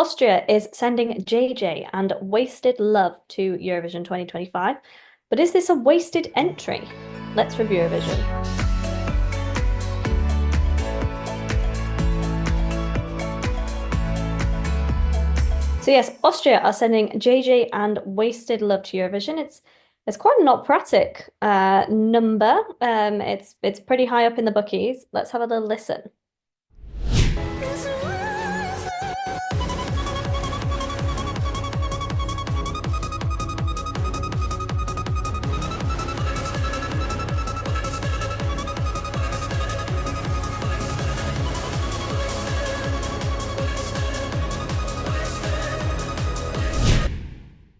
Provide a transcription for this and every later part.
Austria is sending JJ and Wasted Love to Eurovision 2025. But is this a wasted entry? Let's review Eurovision. So yes, Austria are sending JJ and Wasted Love to Eurovision. It's quite an operatic number. It's pretty high up in the bookies. Let's have a little listen.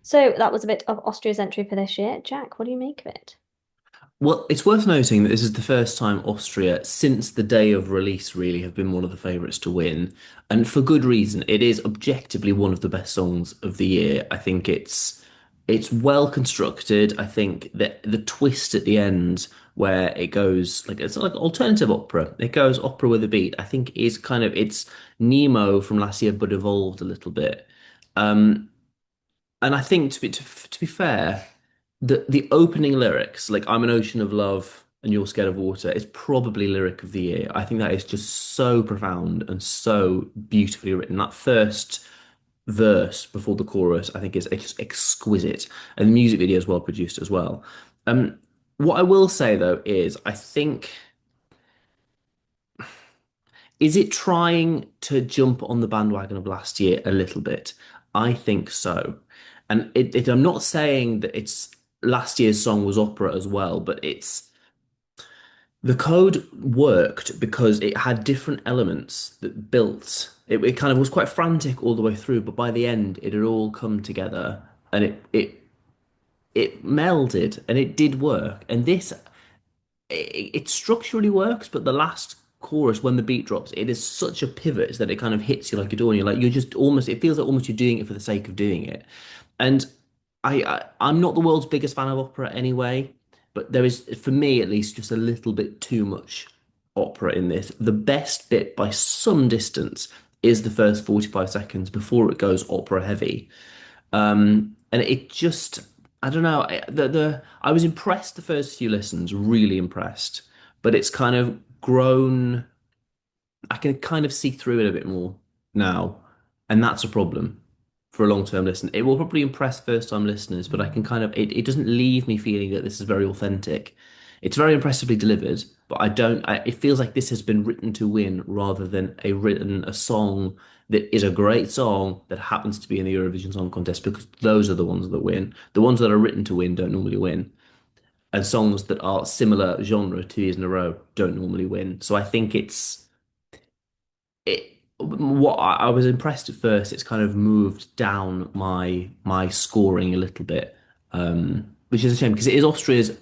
So that was a bit of Austria's entry for this year. Jack, what do you make of it? Well, it's worth noting that this is the first time Austria, since the day of release, really have been one of the favourites to win, and for good reason. It is objectively one of the best songs of the year. I think it's well constructed. I think that the twist at the end, where it goes like it's like alternative opera, it goes opera with a beat. I think is kind of it's Nemo from last year, but evolved a little bit. Um, and I think to be fair, the opening lyrics, like "I'm an ocean of love and you're scared of water," is probably lyric of the year. I think that is just so profound and so beautifully written. That first verse before the chorus, I think is just exquisite, and the music video is well produced as well. Um, what I will say though is, I think is it trying to jump on the bandwagon of last year a little bit? I think so. And I'm not saying that it's last year's song was opera as well, but it's the code worked because it had different elements that built. It kind of was quite frantic all the way through, but by the end, it had all come together and it melded and it did work. And this it structurally works, but the last chorus when the beat drops, it is such a pivot that it kind of hits you like a door, and you're just almost it feels like almost you're doing it for the sake of doing it. And I'm not the world's biggest fan of opera anyway, but there is for me at least just a little bit too much opera in this. The best bit by some distance is the first 45 seconds before it goes opera heavy. And it just, I don't know, I was impressed the first few listens, really impressed, but it's kind of grown. I can kind of see through it a bit more now, and that's a problem for a long-term listen. It will probably impress first-time listeners, but I can kind of it doesn't leave me feeling that this is very authentic. It's very impressively delivered, but it feels like this has been written to win rather than a song that is a great song that happens to be in the Eurovision Song Contest because those are the ones that win. The ones that are written to win don't normally win. And songs that are similar genre 2 years in a row don't normally win. So I think what I was impressed at first. It's kind of moved down my scoring a little bit, which is a shame because it is Austria's,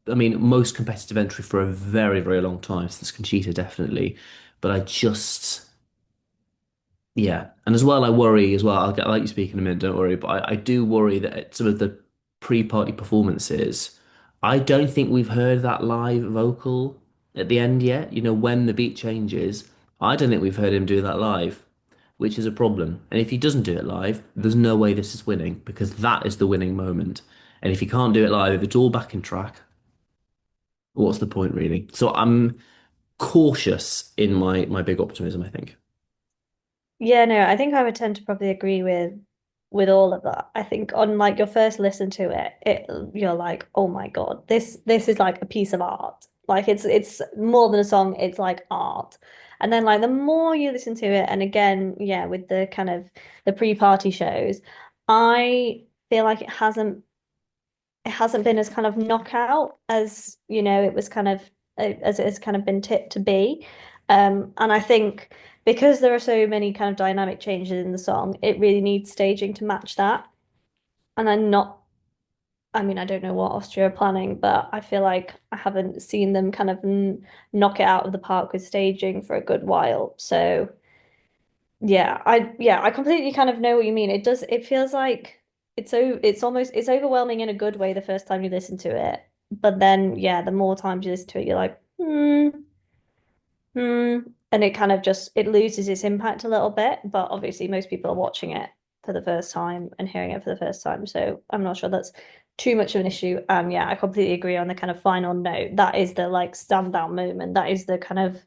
I mean, most competitive entry for a very, very long time since Conchita, definitely. But yeah, and as well, I worry as well. I'll let you speak in a minute. Don't worry, but I do worry that at some of the pre-party performances, I don't think we've heard that live vocal at the end yet. When the beat changes, I don't think we've heard him do that live, which is a problem. And if he doesn't do it live, there's no way this is winning because that is the winning moment. And if he can't do it live, if it's all back in track, what's the point really? So I'm cautious in my big optimism, I think. Yeah, no, I think I would tend to probably agree with all of that. I think on like your first listen to it, you're like, oh my God, this is like a piece of art. Like it's more than a song, it's like art. And then like the more you listen to it, and again, yeah, with the kind of the pre-party shows, I feel like it hasn't been as kind of knockout as, it was kind of as it has kind of been tipped to be. And I think because there are so many kind of dynamic changes in the song, it really needs staging to match that. And I mean, I don't know what Austria are planning, but I feel like I haven't seen them kind of n knock it out of the park with staging for a good while. So yeah, I completely kind of know what you mean. It feels like it's overwhelming in a good way the first time you listen to it. But then yeah, the more times you listen to it, you're like, hmm. and it kind of just it loses its impact a little bit. But obviously, most people are watching it for the first time and hearing it for the first time, so I'm not sure that's too much of an issue. Yeah, I completely agree on the kind of final note. That is the like standout moment. That is the kind of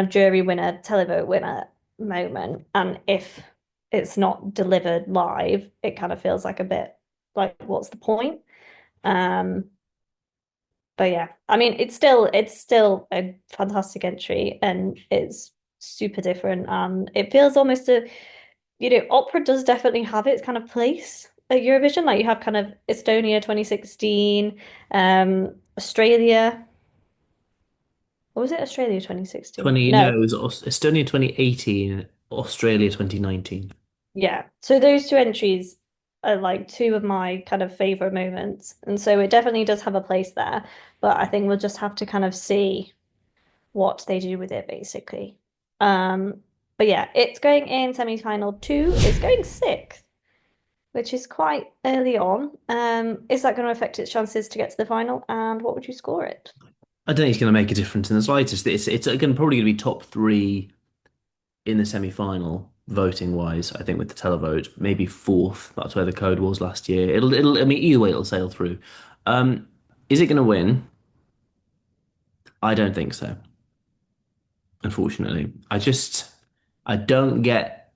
jury winner, televote winner moment. And if it's not delivered live, it kind of feels like a bit like what's the point? Um, but yeah, I mean, it's still a fantastic entry, and it's super different, and it feels almost opera does definitely have its kind of place at Eurovision. Like you have kind of Estonia 2016, Australia. Or was it Australia 2016? 20, No, no, it was Estonia 2018, Australia 2019. yeah. So those two entries are like two of my kind of favorite moments, and so it definitely does have a place there. But I think we'll just have to kind of see what they do with it, basically. Um, but yeah, it's going in semi-final two. It's going sixth, which is quite early on. Is that going to affect its chances to get to the final? And what would you score it? I don't think it's going to make a difference in the slightest. It's again probably going to be top three in the semi-final voting wise. I think with the televote, maybe fourth. That's where the code was last year. It'll. I mean, either way, it'll sail through. Um, is it going to win? I don't think so. Unfortunately, I don't get.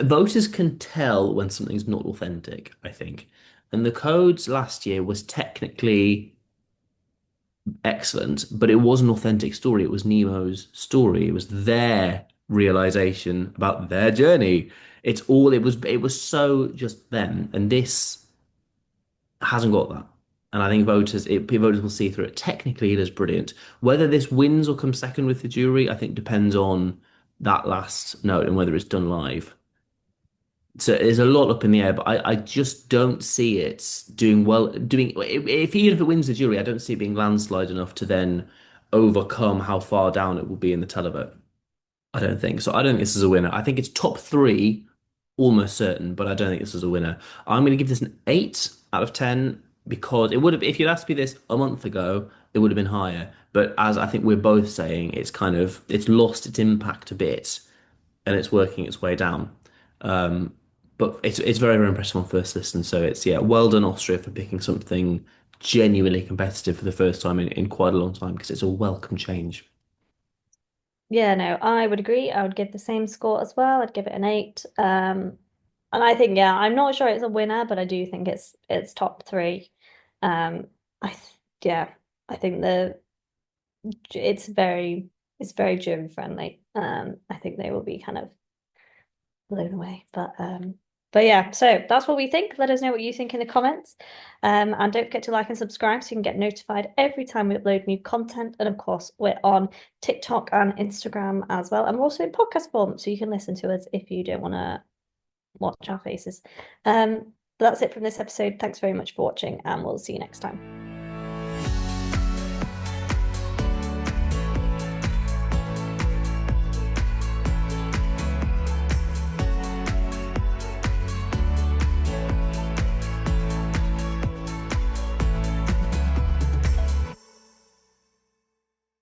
Voters can tell when something's not authentic, I think. And the codes last year was technically excellent, but it was an authentic story. It was Nemo's story. It was their realization about their journey. It was so just them. And this hasn't got that. And I think voters will see through it. Technically, it is brilliant. Whether this wins or comes second with the jury, I think depends on that last note and whether it's done live. So there's a lot up in the air, but I just don't see it doing well. If even if it wins the jury, I don't see it being landslide enough to then overcome how far down it will be in the televote. I don't think so. I don't think this is a winner. I think it's top three, almost certain, but I don't think this is a winner. I'm going to give this an 8 out of 10 because it would have, if you'd asked me this a month ago, it would have been higher. But as I think we're both saying, it's lost its impact a bit and it's working its way down. Um, but it's very, very impressive on first listen. So yeah, well done Austria for picking something genuinely competitive for the first time in quite a long time because it's a welcome change. Yeah, no, I would agree. I would give the same score as well. I'd give it an eight. And I think, yeah, I'm not sure it's a winner, but I do think it's top three. Um, yeah, I think it's very germ friendly. I think they will be kind of blown away. But yeah, so that's what we think. Let us know what you think in the comments. And don't forget to like and subscribe so you can get notified every time we upload new content. And of course, we're on TikTok and Instagram as well. And we're also in podcast form, so you can listen to us if you don't want to watch our faces. But that's it from this episode. Thanks very much for watching, and we'll see you next time.